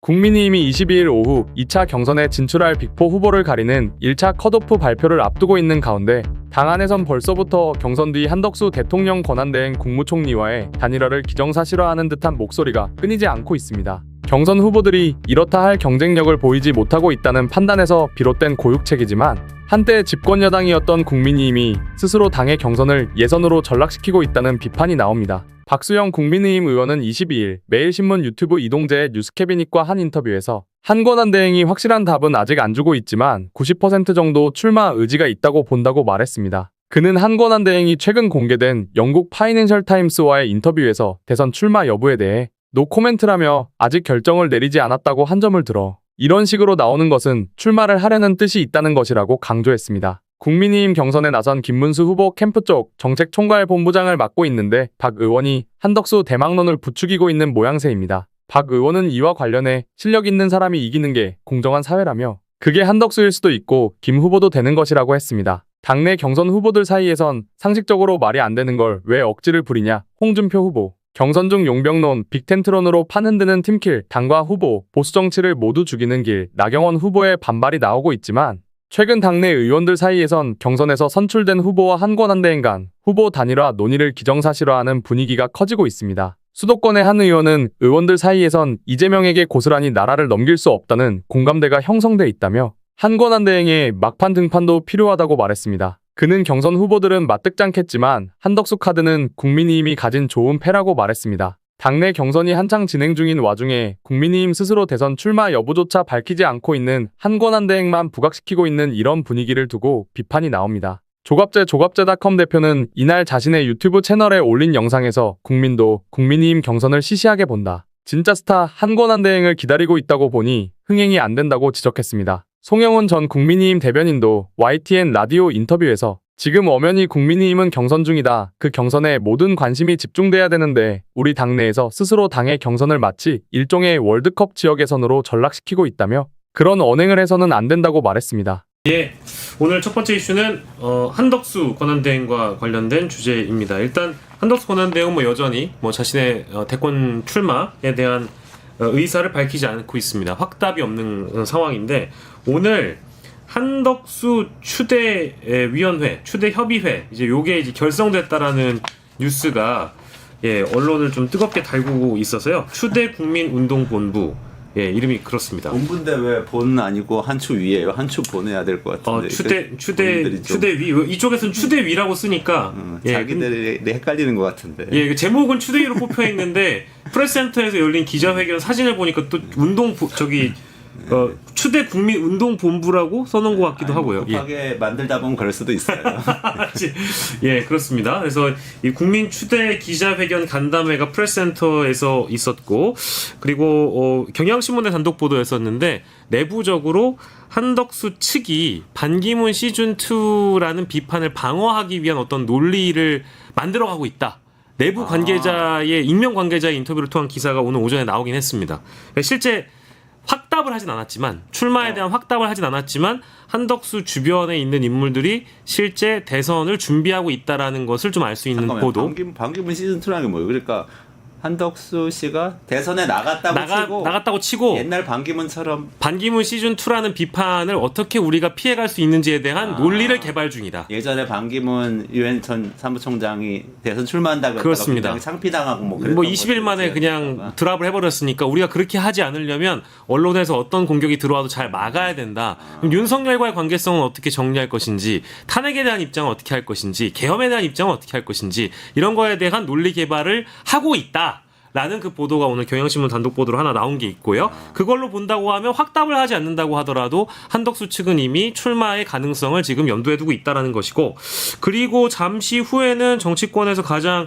국민의힘이 22일 오후 2차 경선에 진출할 빅4 후보를 가리는 1차 컷오프 발표를 앞두고 있는 가운데 당 안에선 벌써부터 경선 뒤 한덕수 대통령 권한대행 국무총리와의 단일화를 기정사실화하는 듯한 목소리가 끊이지 않고 있습니다. 경선 후보들이 이렇다 할 경쟁력을 보이지 못하고 있다는 판단에서 비롯된 고육책이지만 한때 집권 여당이었던 국민의힘이 스스로 당의 경선을 예선으로 전락시키고 있다는 비판이 나옵니다. 박수영 국민의힘 의원은 22일 매일신문 유튜브 이동재의 뉴스캐비닛과 한 인터뷰에서 한권한 대행이 확실한 답은 아직 안 주고 있지만 90% 정도 출마 의지가 있다고 본다고 말했습니다. 그는 한권한 대행이 최근 공개된 영국 파이낸셜 타임스와의 인터뷰에서 대선 출마 여부에 대해 노코멘트라며 아직 결정을 내리지 않았다고 한 점을 들어 이런 식으로 나오는 것은 출마를 하려는 뜻이 있다는 것이라고 강조했습니다. 국민의힘 경선에 나선 김문수 후보 캠프 쪽 정책총괄본부장을 맡고 있는데 박 의원이 한덕수 대망론을 부추기고 있는 모양새입니다. 박 의원은 이와 관련해 실력 있는 사람이 이기는 게 공정한 사회라며 그게 한덕수일 수도 있고 김 후보도 되는 것이라고 했습니다. 당내 경선 후보들 사이에선 상식적으로 말이 안 되는 걸 왜 억지를 부리냐. 홍준표 후보 경선 중 용병론, 빅텐트론으로 판 흔드는 팀킬, 당과 후보, 보수 정치를 모두 죽이는 길, 나경원 후보의 반발이 나오고 있지만 최근 당내 의원들 사이에선 경선에서 선출된 후보와 한권한 대행 간 후보 단일화 논의를 기정사실화하는 분위기가 커지고 있습니다. 수도권의 한 의원은 의원들 사이에선 이재명에게 고스란히 나라를 넘길 수 없다는 공감대가 형성돼 있다며 한권한 대행의 막판 등판도 필요하다고 말했습니다. 그는 경선 후보들은 마뜩잖겠지만 한덕수 카드는 국민의힘이 가진 좋은 패라고 말했습니다. 당내 경선이 한창 진행 중인 와중에 국민의힘 스스로 대선 출마 여부조차 밝히지 않고 있는 한권한 대행만 부각시키고 있는 이런 분위기를 두고 비판이 나옵니다. 조갑제닷컴 대표는 이날 자신의 유튜브 채널에 올린 영상에서 국민도 국민의힘 경선을 시시하게 본다. 진짜 스타 한권한 대행을 기다리고 있다고 보니 흥행이 안 된다고 지적했습니다. 송영훈 전 국민의힘 대변인도 YTN 라디오 인터뷰에서 지금 엄연히 국민의힘은 경선 중이다. 그 경선에 모든 관심이 집중돼야 되는데 우리 당내에서 스스로 당의 경선을 마치 일종의 월드컵 지역 예선으로 전락시키고 있다며 그런 언행을 해서는 안 된다고 말했습니다. 예, 오늘 첫 번째 이슈는 한덕수 권한대행과 관련된 주제입니다. 일단 한덕수 권한대행은 여전히 자신의 대권 출마에 대한 의사를 밝히지 않고 있습니다. 확답이 없는 상황인데 오늘 한덕수 추대위원회, 추대협의회 이제 요게 이제 결성됐다라는 뉴스가 언론을 좀 뜨겁게 달구고 있어서요. 추대국민운동본부 이름이 그렇습니다. 본부인데 왜 본 아니고 한 추 위에요? 한 추 보내야 될 것 같은데. 추대위 이쪽에서는 추대위라고 쓰니까 자기들이 헷갈리는 것 같은데. 제목은 추대위로 뽑혀 있는데 프레스센터에서 열린 기자회견 사진을 보니까 또 추대 국민운동본부라고 써놓은 것 같기도 하고요. 급하게 만들다 보면 그럴 수도 있어요. 그렇습니다. 그래서 이 국민 추대 기자회견 간담회가 프레스센터에서 있었고, 그리고 경향신문의 단독 보도였었는데 내부적으로 한덕수 측이 반기문 시즌2라는 비판을 방어하기 위한 어떤 논리를 만들어가고 있다. 내부 관계자의 익명 관계자의 인터뷰를 통한 기사가 오늘 오전에 나오긴 했습니다. 실제 확답을 하진 않았지만 출마에 대한 확답을 하진 않았지만 한덕수 주변에 있는 인물들이 실제 대선을 준비하고 있다라는 것을 좀 알 수 있는 보도. 반기문 시즌2라는 게 뭐예요? 그러니까 한덕수 씨가 대선에 나갔다고 치고 옛날 반기문처럼 반기문 시즌2라는 비판을 어떻게 우리가 피해갈 수 있는지에 대한 논리를 개발 중이다. 예전에 반기문 유엔 전 사무총장이 대선 출마한다고 그렇습니다. 창피당하고 20일 만에 그냥 드랍을 해버렸으니까 우리가 그렇게 하지 않으려면 언론에서 어떤 공격이 들어와도 잘 막아야 된다. 그럼 윤석열과의 관계성은 어떻게 정리할 것인지, 탄핵에 대한 입장은 어떻게 할 것인지, 계엄에 대한 입장은 어떻게 할 것인지 이런 거에 대한 논리 개발을 하고 있다. 라는 그 보도가 오늘 경향신문 단독 보도로 하나 나온 게 있고요. 그걸로 본다고 하면 확답을 하지 않는다고 하더라도 한덕수 측은 이미 출마의 가능성을 지금 염두에 두고 있다라는 것이고, 그리고 잠시 후에는 정치권에서 가장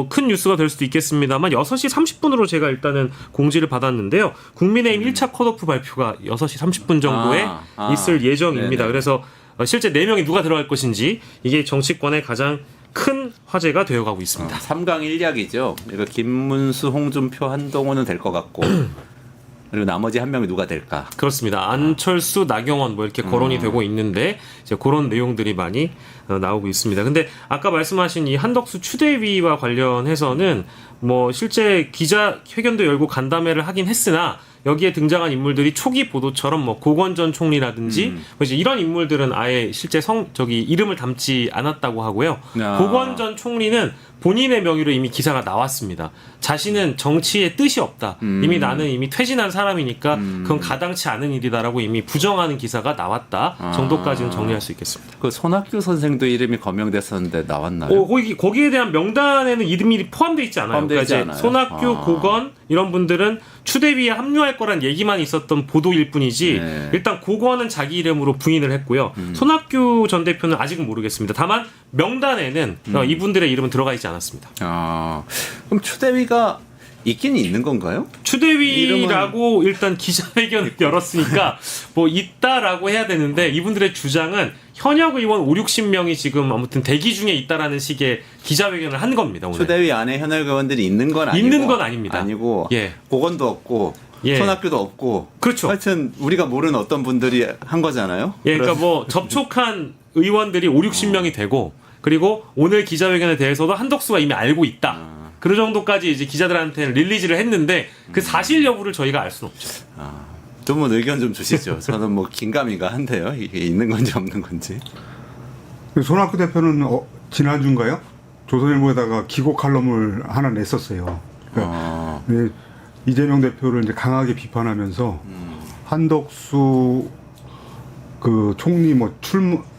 큰 뉴스가 될 수도 있겠습니다만 6시 30분으로 제가 일단은 공지를 받았는데요. 국민의힘 1차 컷오프 발표가 6시 30분 정도에 있을 예정입니다. 그래서 실제 4명이 누가 들어갈 것인지 이게 정치권의 가장 큰 화제가 되어가고 있습니다. 3강 1약이죠. 그러니까 김문수, 홍준표, 한동훈은 될 것 같고 그리고 나머지 한 명이 누가 될까? 그렇습니다. 안철수, 나경원 이렇게 거론이 되고 있는데 이제 그런 내용들이 많이 나오고 있습니다. 근데 아까 말씀하신 이 한덕수 추대위와 관련해서는 실제 기자회견도 열고 간담회를 하긴 했으나 여기에 등장한 인물들이 초기 보도처럼 뭐 고건 전 총리라든지 뭐 이제 이런 인물들은 아예 실제 이름을 담지 않았다고 하고요. 고건 전 총리는 본인의 명의로 이미 기사가 나왔습니다. 자신은 정치에 뜻이 없다. 나는 이미 퇴진한 사람이니까 그건 가당치 않은 일이다라고 이미 부정하는 기사가 나왔다 정도까지는 정리할 수 있겠습니다. 그 손학규 선생도 이름이 거명됐었는데 나왔나요? 거기에 대한 명단에는 이름이 포함되어 있지 않아요. 포함되어 있지 그러니까 않아요? 손학규, 고건 이런 분들은 추대위에 합류할 거란 얘기만 있었던 보도일 뿐이지 네. 일단 고건은 자기 이름으로 부인을 했고요. 손학규 전 대표는 아직은 모르겠습니다. 다만 명단에는 이분들의 이름은 들어가 있지 않았습니다. 그럼 추대위가 있긴 있는 건가요? 추대위라고 일단 기자회견을 열었으니까 뭐 있다라고 해야 되는데 이분들의 주장은 현역 의원 5, 60명이 지금 아무튼 대기 중에 있다라는 식의 기자회견을 한 겁니다. 오늘. 추대위 안에 현역 의원들이 있는 건 아니고 있는 건 아닙니다. 아니고 예. 고건도 없고 예. 손학규도 없고 그렇죠. 하여튼 우리가 모르는 어떤 분들이 한 거잖아요. 예, 그러니까 뭐 접촉한 의원들이 5, 60명이 되고 그리고 오늘 기자회견에 대해서도 한덕수가 이미 알고 있다. 그 정도까지 이제 기자들한테는 릴리즈를 했는데 그 사실 여부를 저희가 알 수는 없죠. 두 분 의견 좀 주시죠. 저는 뭐 긴가민가 한데요. 이게 있는 건지 없는 건지. 손학규 대표는 지난주인가요? 조선일보에다가 기고 칼럼을 하나 냈었어요. 그러니까 이재명 대표를 이제 강하게 비판하면서 한덕수 그 총리 뭐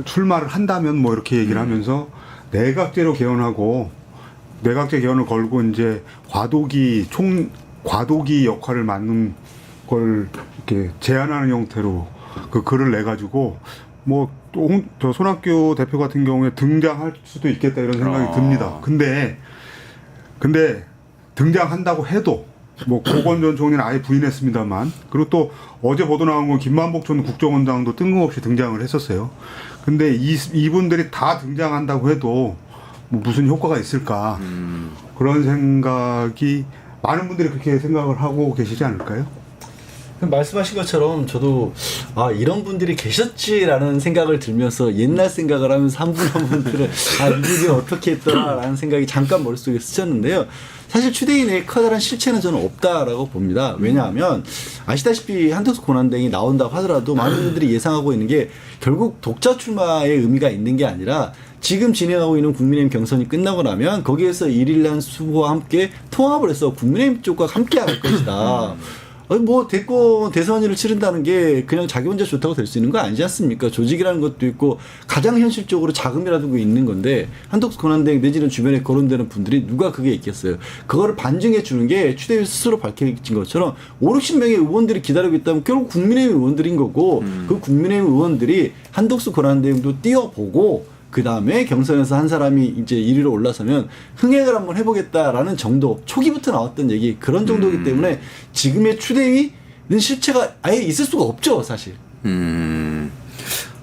출마를 한다면 뭐 이렇게 얘기를 하면서 내각제로 개헌하고 내각제 개헌을 걸고 이제 과도기 역할을 맡는 걸 이렇게 제안하는 형태로 그 글을 내 가지고 뭐 저 손학규 대표 같은 경우에 등장할 수도 있겠다 이런 생각이 듭니다. 근데 등장한다고 해도 뭐 고건 전 총리는 아예 부인했습니다만 그리고 또 어제 보도 나온 건 김만복 전 국정원장도 뜬금없이 등장을 했었어요. 근데 이분들이 다 등장한다고 해도 뭐 무슨 효과가 있을까 그런 생각이 많은 분들이 그렇게 생각을 하고 계시지 않을까요? 말씀하신 것처럼 저도 이런 분들이 계셨지라는 생각을 들면서 옛날 생각을 하면서 한 분 한 분들은 이분이 어떻게 했더라라는 생각이 잠깐 머릿속에 스쳤는데요. 사실 추대위 내에 커다란 실체는 저는 없다라고 봅니다. 왜냐하면 아시다시피 한덕수 권한대행이 나온다고 하더라도 많은 분들이 예상하고 있는 게 결국 독자 출마의 의미가 있는 게 아니라 지금 진행하고 있는 국민의힘 경선이 끝나고 나면 거기에서 1일난 후보와 함께 통합을 해서 국민의힘 쪽과 함께 할 것이다. 뭐 대선을 치른다는 게 그냥 자기 혼자 좋다고 될 수 있는 거 아니지 않습니까? 조직이라는 것도 있고 가장 현실적으로 자금이라도 있는 건데 한덕수 권한대행 내지는 주변에 거론되는 분들이 누가 그게 있겠어요. 그거를 반증해 주는 게 추대위 스스로 밝힌 것처럼 5, 60명의 의원들이 기다리고 있다면 결국 국민의힘 의원들인 거고 그 국민의힘 의원들이 한덕수 권한대행도 띄워보고 그 다음에 경선에서 한 사람이 이제 1위로 올라서면 흥행을 한번 해보겠다라는 정도, 초기부터 나왔던 얘기, 그런 정도이기 때문에 지금의 추대위는 실체가 아예 있을 수가 없죠, 사실.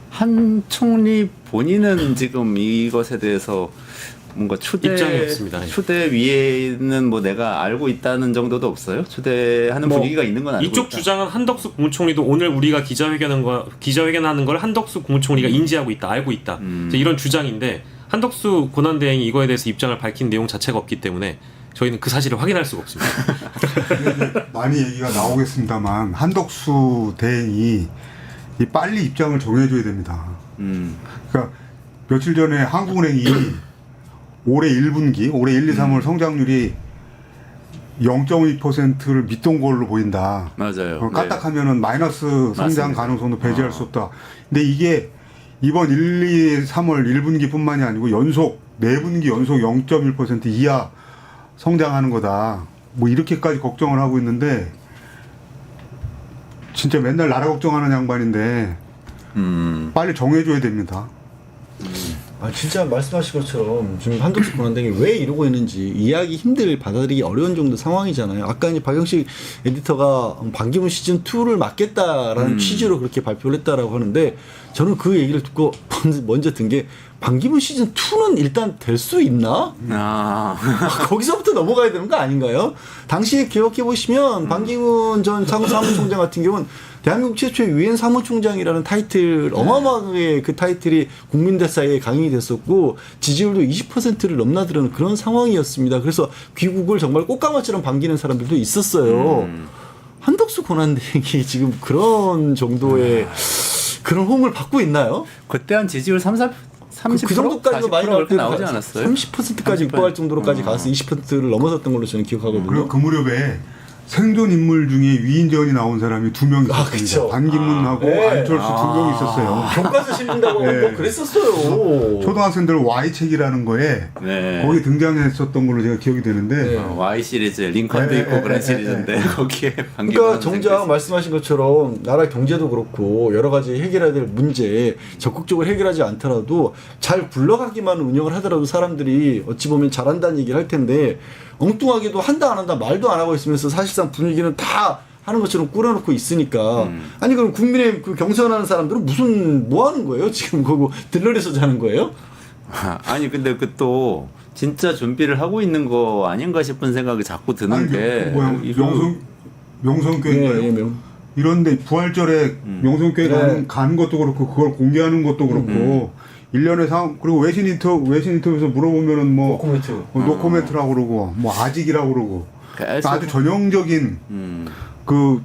한 총리 본인은 지금 이것에 대해서 뭔가 입장이 없습니다. 추대위에는 뭐 내가 알고 있다는 정도도 없어요? 추대하는 분위기가 있는 건 아니고 이쪽 주장은 한덕수 국무총리도 오늘 우리가 기자회견하는 걸 한덕수 국무총리가 인지하고 있다, 알고 있다. 이런 주장인데 한덕수 권한대행이 이거에 대해서 입장을 밝힌 내용 자체가 없기 때문에 저희는 그 사실을 확인할 수가 없습니다. 많이 얘기가 나오겠습니다만 한덕수 대행이 빨리 입장을 정해줘야 됩니다. 그러니까 며칠 전에 한국은행이 올해 1분기, 올해 1, 2, 3월 성장률이 0.2%를 밑돈 걸로 보인다. 맞아요. 까딱하면은 마이너스 성장 맞습니다. 가능성도 배제할 수 없다. 근데 이게 이번 1, 2, 3월 1분기뿐만이 아니고 4분기 연속 0.1% 이하 성장하는 거다. 뭐 이렇게까지 걱정을 하고 있는데 진짜 맨날 나라 걱정하는 양반인데 빨리 정해줘야 됩니다. 진짜 말씀하신 것처럼 지금 한덕수 권한대행이 왜 이러고 있는지 이해하기 힘들, 받아들이기 어려운 정도 상황이잖아요. 아까 이제 박영식 에디터가 반기문 시즌2를 맡겠다라는 취지로 그렇게 발표를 했다라고 하는데 저는 그 얘기를 듣고 먼저 든 게 반기문 시즌2는 일단 될 수 있나? 거기서부터 넘어가야 되는 거 아닌가요? 당시에 기억해보시면 반기문 전 사무총장 같은 경우는 대한민국 최초의 유엔 사무총장이라는 타이틀, 어마어마하게 그 타이틀이 국민들 사이에 강행이 됐었고 지지율도 20%를 넘나드는 그런 상황이었습니다. 그래서 귀국을 정말 꽃가마처럼 반기는 사람들도 있었어요. 한덕수 권한대행이 지금 그런 정도의 그런 호응을 받고 있나요? 그때 한 지지율 30% 그 정도까지도 많이 나올 때 나오지 않았어요? 30%까지 육박할 정도로까지 가서 20%를 넘어섰던 걸로 저는 기억하거든요. 그리고 그 무렵에 생존 인물 중에 위인전이 나온 사람이 2명 있었습니다. 그쵸. 반기문하고 네. 안철수 2명 있었어요. 교과서 실린다고 네. 뭐 그랬었어요. 초등학생들 Y책이라는 거에 네. 거기 등장했었던 걸로 제가 기억이 되는데 Y 시리즈 링컨도 있고 그런 시리즈인데 거기에 반기문 그러니까 정작 말씀하신 것처럼 나라 경제도 그렇고 여러 가지 해결해야 될 문제 적극적으로 해결하지 않더라도 잘 굴러가기만 운영을 하더라도 사람들이 어찌 보면 잘한다는 얘기를 할 텐데 엉뚱하게도 한다 안 한다 말도 안 하고 있으면서 사실상 분위기는 다 하는 것처럼 꾸려놓고 있으니까 아니 그럼 국민의힘 그 경선하는 사람들은 무슨 뭐 하는 거예요? 지금 그거 들러리서 자는 거예요? 아니 근데 그 또 진짜 준비를 하고 있는 거 아닌가 싶은 생각이 자꾸 드는 게 명성교회인가요? 예, 이런데 부활절에 명성교회 네. 가는 것도 그렇고 그걸 공개하는 것도 그렇고 1년에 그리고 외신 인터뷰에서 물어보면은 뭐 노코멘트라고 그러고 뭐 아직이라고 그러고 아주 전형적인 그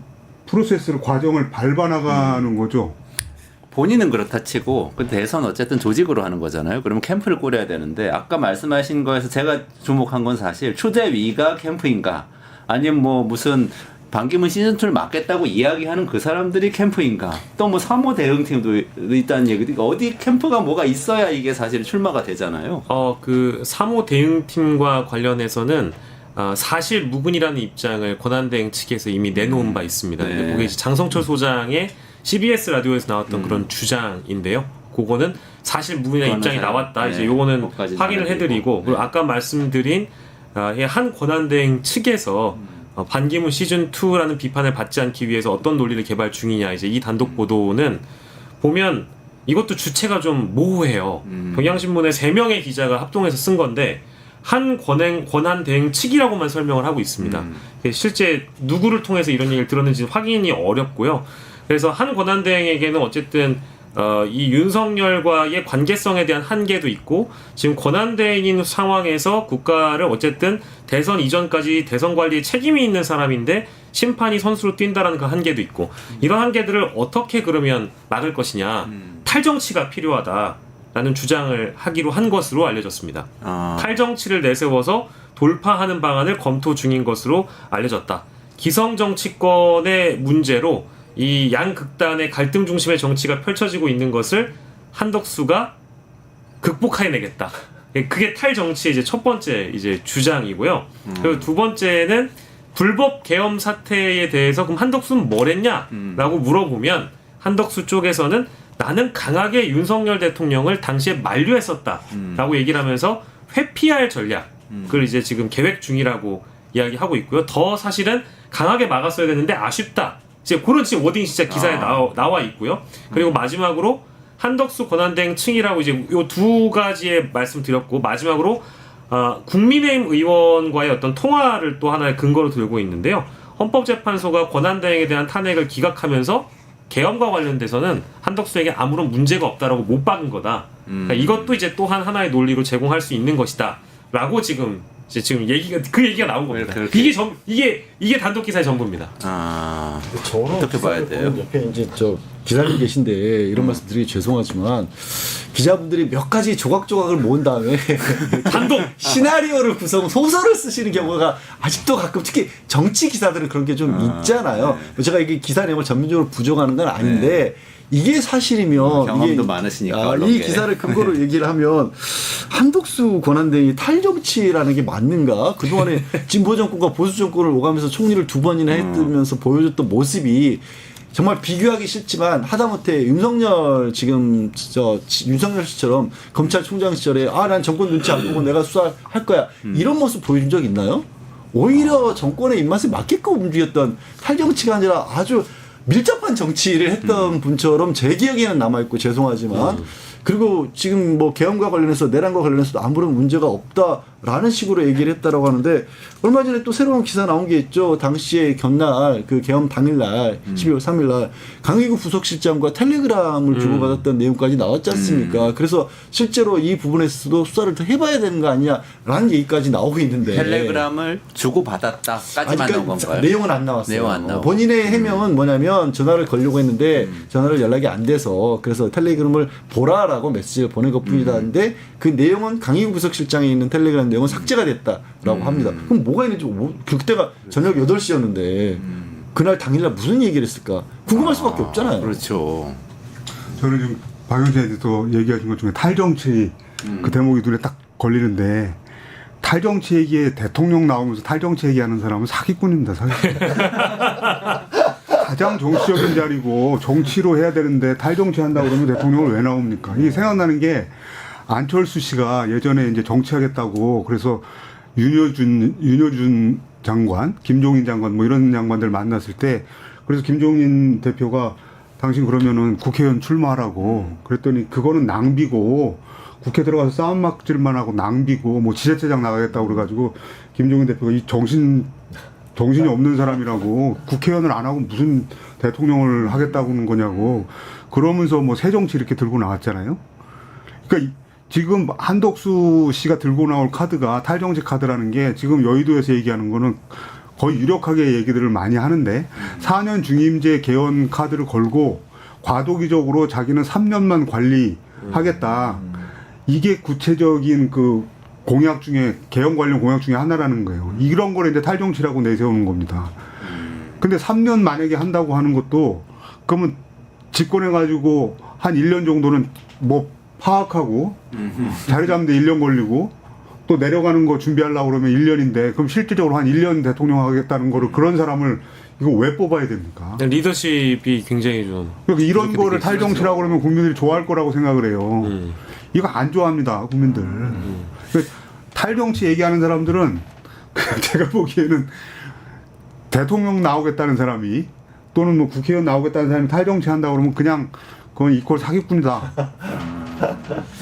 프로세스를 과정을 밟아 나가는 거죠. 본인은 그렇다 치고 그 대선 어쨌든 조직으로 하는 거잖아요. 그러면 캠프를 꾸려야 되는데 아까 말씀하신 거에서 제가 주목한 건 사실 추대위가 캠프인가 아니면 뭐 무슨 반기문 시즌2를 맡겠다고 이야기하는 그 사람들이 캠프인가 또 뭐 3호 대응팀도 있다는 얘기도 어디 캠프가 뭐가 있어야 이게 사실 출마가 되잖아요. 그 3호 대응팀과 관련해서는 사실 무근이라는 입장을 권한대행 측에서 이미 내놓은 바 있습니다. 네. 근데 그게 이제 장성철 소장의 CBS 라디오에서 나왔던 그런 주장인데요. 그거는 사실 무근이라는 입장이 나왔다. 네. 이제 요거는 그것까지는 확인을 해드리고 그리고 아까 말씀드린 한 권한대행 측에서 반기문 시즌2라는 비판을 받지 않기 위해서 어떤 논리를 개발 중이냐. 이제 이 단독 보도는 보면 이것도 주체가 좀 모호해요. 경향신문에 3명의 기자가 합동해서 쓴 건데 한 권한대행 측이라고만 설명을 하고 있습니다. 실제 누구를 통해서 이런 얘기를 들었는지 확인이 어렵고요. 그래서 한 권한대행에게는 어쨌든 이 윤석열과의 관계성에 대한 한계도 있고 지금 권한대행인 상황에서 국가를 어쨌든 대선 이전까지 대선 관리에 책임이 있는 사람인데 심판이 선수로 뛴다라는 그 한계도 있고 이런 한계들을 어떻게 그러면 막을 것이냐 탈정치가 필요하다라는 주장을 하기로 한 것으로 알려졌습니다. 탈정치를 내세워서 돌파하는 방안을 검토 중인 것으로 알려졌다. 기성정치권의 문제로 이 양극단의 갈등 중심의 정치가 펼쳐지고 있는 것을 한덕수가 극복해내겠다. 그게 탈정치의 이제 첫 번째 이제 주장이고요. 그리고 두 번째는 불법 계엄 사태에 대해서 그럼 한덕수는 뭘 했냐라고 물어보면 한덕수 쪽에서는 나는 강하게 윤석열 대통령을 당시에 만류했었다라고 얘기를 하면서 회피할 전략을 이제 지금 계획 중이라고 이야기하고 있고요. 더 사실은 강하게 막았어야 되는데 아쉽다. 이제 그런 지금 워딩이 진짜 기사에 나와 있고요. 그리고 마지막으로 한덕수 권한대행 층이라고 이제 요 두 가지의 말씀드렸고 마지막으로 국민의힘 의원과의 어떤 통화를 또 하나의 근거로 들고 있는데요. 헌법재판소가 권한대행에 대한 탄핵을 기각하면서 계엄과 관련돼서는 한덕수에게 아무런 문제가 없다라고 못 박은 거다. 그러니까 이것도 이제 또한 하나의 논리로 제공할 수 있는 것이다라고 지금 얘기가 나온 겁니다. 이게 단독 기사의 전부입니다. 저는 어떻게 봐야 돼요? 옆에 이제 기자님 계신데 이런 말씀 드리기 죄송하지만 기자분들이 몇 가지 조각조각을 모은 다음에 단독 시나리오를 소설을 쓰시는 경우가 아직도 가끔 특히 정치 기사들은 그런 게 좀 있잖아요. 네. 제가 이게 기사 내용을 전면적으로 부정하는 건 아닌데 이게 사실이면 경험도 많으시니까 이 기사를 근거로 얘기를 하면 한덕수 권한대행이 탈정치라는 게 맞는가? 그동안에 진보 정권과 보수 정권을 오가면서 총리를 2번이나 했으면서 보여줬던 모습이 정말 비교하기 싫지만 하다못해 윤석열 윤석열 씨처럼 검찰총장 시절에 난 정권 눈치 안 보고 내가 수사할 거야 이런 모습 보여준 적 있나요? 오히려 정권의 입맛에 맞게끔 움직였던 탈정치가 아니라 아주 밀접한 정치를 했던 분처럼 제 기억에는 남아있고 죄송하지만 그리고 지금 뭐 계엄과 관련해서 내란과 관련해서도 아무런 문제가 없다라는 식으로 얘기를 했다라고 하는데 얼마 전에 또 새로운 기사 나온 게 있죠. 당시에 gen날 그 계엄 당일날 12월 3일날 강의구 부속실장과 텔레그램을 주고받았던 내용까지 나왔지 않습니까? 그래서 실제로 이 부분에서도 수사를 더 해봐야 되는 거 아니냐라는 얘기까지 나오고 있는데 텔레그램을 주고받았다까지만 나온 건가요? 내용은 안 나왔어요. 내용 안 나오고. 본인의 해명은 뭐냐면 전화를 걸려고 했는데 전화를 연락이 안 돼서 그래서 텔레그램을 보라라고 메시지를 보낸 것뿐이다는데 그 내용은 강희구 부속실장에 있는 텔레그램 내용은 삭제가 됐다라고 합니다. 그럼 뭐가 있는지 그때가 저녁 8시였는데 그날 당일날 무슨 얘기를 했을까? 궁금할 수밖에 없잖아요. 그렇죠. 저는 지금 박영진 에디터 얘기하신 것 중에 탈정치 그 대목이 눈에 딱 걸리는데 탈정치 얘기에 대통령 나오면서 탈정치 얘기하는 사람은 사기꾼입니다. 사기꾼. 가장 정치적인 자리고 정치로 해야 되는데 탈정치 한다고 그러면 대통령을 왜 나옵니까? 이게 생각나는 게 안철수 씨가 예전에 이제 정치하겠다고 그래서 윤여준 장관, 김종인 장관 뭐 이런 장관들 만났을 때 그래서 김종인 대표가 당신 그러면은 국회의원 출마하라고 그랬더니 그거는 낭비고 국회 들어가서 싸움 막질만 하고 낭비고 뭐 지자체장 나가겠다고 그래가지고 김종인 대표가 이 정신이 없는 사람이라고 국회의원을 안 하고 무슨 대통령을 하겠다고는 거냐고 그러면서 뭐 새정치 이렇게 들고 나왔잖아요. 그러니까 지금 한덕수 씨가 들고 나올 카드가 탈정치 카드라는 게 지금 여의도에서 얘기하는 거는 거의 유력하게 얘기들을 많이 하는데 4년 중임제 개헌 카드를 걸고 과도기적으로 자기는 3년만 관리하겠다. 이게 구체적인 그 공약 중에 개헌 관련 공약 중에 하나라는 거예요. 이런 걸 이제 탈정치라고 내세우는 겁니다. 근데 3년 만약에 한다고 하는 것도 그러면 집권해가지고 한 1년 정도는 뭐 파악하고 자리 잡는데 1년 걸리고 또 내려가는 거 준비하려고 그러면 1년인데 그럼 실질적으로 한 1년 대통령 하겠다는 거를 그런 사람을 이거 왜 뽑아야 됩니까? 리더십이 굉장히 좀 그러니까 이런 거를 탈정치라고 그러면 국민들이 좋아할 거라고 생각을 해요. 이거 안 좋아합니다, 국민들. 그러니까 탈정치 얘기하는 사람들은 제가 보기에는 대통령 나오겠다는 사람이 또는 뭐 국회의원 나오겠다는 사람이 탈정치 한다고 그러면 그냥 그건 이퀄 사기꾼이다.